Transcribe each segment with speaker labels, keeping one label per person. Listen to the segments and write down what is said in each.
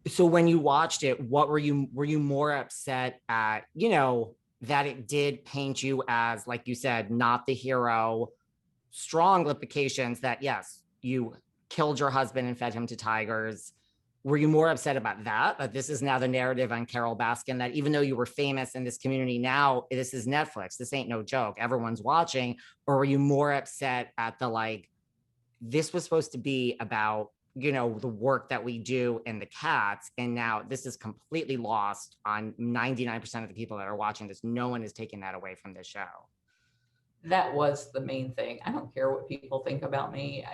Speaker 1: So when you watched it, what were you more upset at, that it did paint you as, like you said, not the hero, strong implications that, yes, you killed your husband and fed him to tigers. Were you more upset about that this is now the narrative on Carole Baskin, that even though you were famous in this community, now this is Netflix, this ain't no joke, everyone's watching? Or were you more upset at the, like, this was supposed to be about, the work that we do in the cats, and now this is completely lost on 99% of the people that are watching this? No one is taking that away from this show.
Speaker 2: That was the main thing. I don't care what people think about me.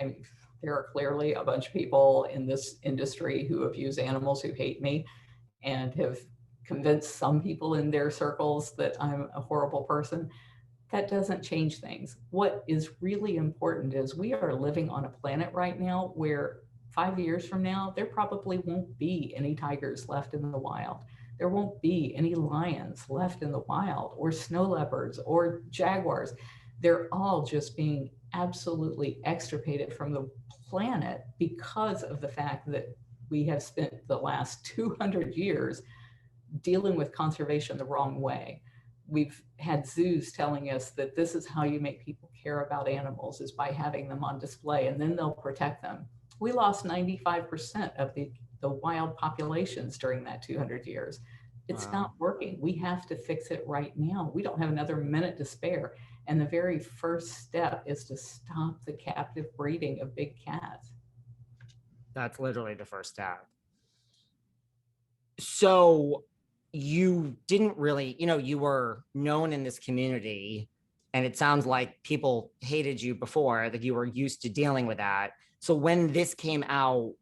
Speaker 2: There are clearly a bunch of people in this industry who abuse animals who hate me and have convinced some people in their circles that I'm a horrible person. That doesn't change things. What is really important is we are living on a planet right now where 5 years from now, there probably won't be any tigers left in the wild. There won't be any lions left in the wild, or snow leopards or jaguars. They're all just being absolutely extirpated from the planet because of the fact that we have spent the last 200 years dealing with conservation the wrong way. We've had zoos telling us that this is how you make people care about animals, is by having them on display, and then they'll protect them. We lost 95% of the wild populations during that 200 years. It's not working. We have to fix it right now. We don't have another minute to spare. And the very first step is to stop the captive breeding of big cats.
Speaker 1: That's literally the first step. So you didn't really, you were known in this community, and it sounds like people hated you before, that you were used to dealing with that. So when this came out,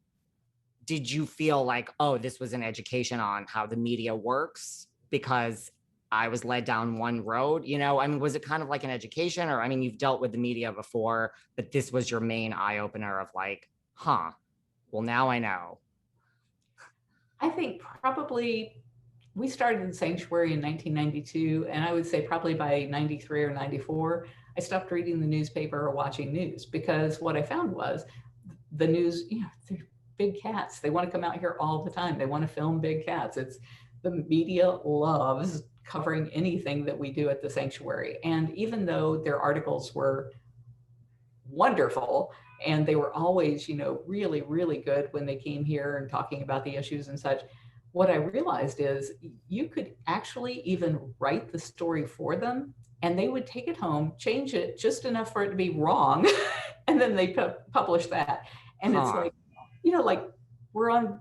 Speaker 1: did you feel like, oh, this was an education on how the media works because I was led down one road? Was it kind of like an education? Or, you've dealt with the media before, but this was your main eye opener of like, well, now I know.
Speaker 2: I think probably we started the sanctuary in 1992, and I would say probably by 93 or 94, I stopped reading the newspaper or watching news, because what I found was the news, they're big cats. They want to come out here all the time. They want to film big cats. It's the media loves covering anything that we do at the sanctuary. And even though their articles were wonderful, and they were always, really, really good when they came here and talking about the issues and such, what I realized is you could actually even write the story for them, and they would take it home, change it just enough for it to be wrong, and then they publish that. And it's like, like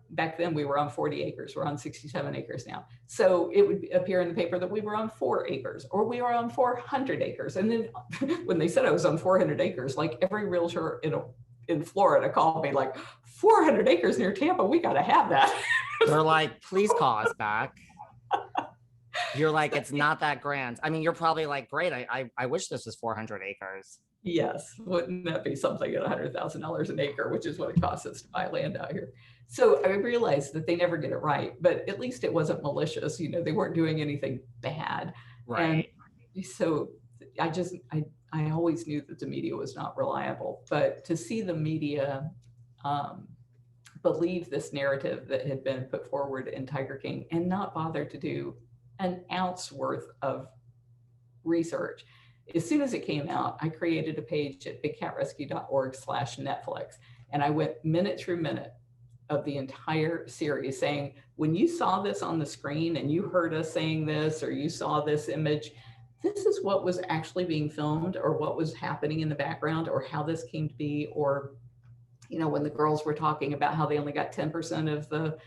Speaker 2: back then we were on 40 acres, we're on 67 acres now. So it would appear in the paper that we were on 4 acres, or we were on 400 acres. And then when they said I was on 400 acres, like every realtor in Florida called me like, 400 acres near Tampa, we got to have that.
Speaker 1: They're like, please call us back. You're like, it's not that grand. You're probably like, great, I wish this was 400 acres.
Speaker 2: Yes, wouldn't that be something at $100,000 an acre, which is what it costs us to buy land out here. So I realized that they never get it right, but at least it wasn't malicious. They weren't doing anything bad.
Speaker 1: Right.
Speaker 2: And so I always knew that the media was not reliable, but to see the media believe this narrative that had been put forward in Tiger King and not bother to do an ounce worth of research. As soon as it came out, I created a page at bigcatrescue.org/Netflix. And I went minute through minute of the entire series saying, when you saw this on the screen and you heard us saying this, or you saw this image, this is what was actually being filmed, or what was happening in the background, or how this came to be. Or, when the girls were talking about how they only got 10% of the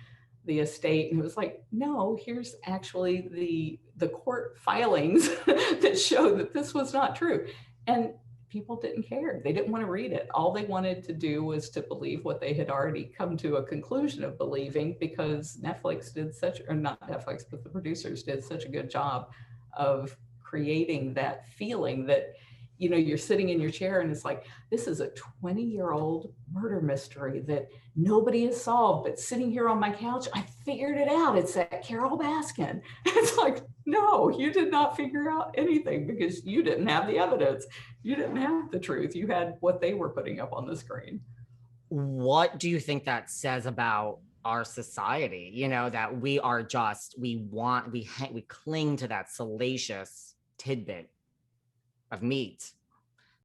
Speaker 2: estate, and it was like, no, here's actually the court filings that show that this was not true. And people didn't care. They didn't want to read it. All they wanted to do was to believe what they had already come to a conclusion of believing, because Netflix did or not Netflix, but the producers did such a good job of creating that feeling that, you're sitting in your chair and it's like, this is a 20-year-old murder mystery that nobody has solved, but sitting here on my couch, I figured it out. It's that Carole Baskin. It's like, no, you did not figure out anything, because you didn't have the evidence. You didn't have the truth. You had what they were putting up on the screen.
Speaker 1: What do you think that says about our society, you know, that we are just, we cling to that salacious tidbit of meat.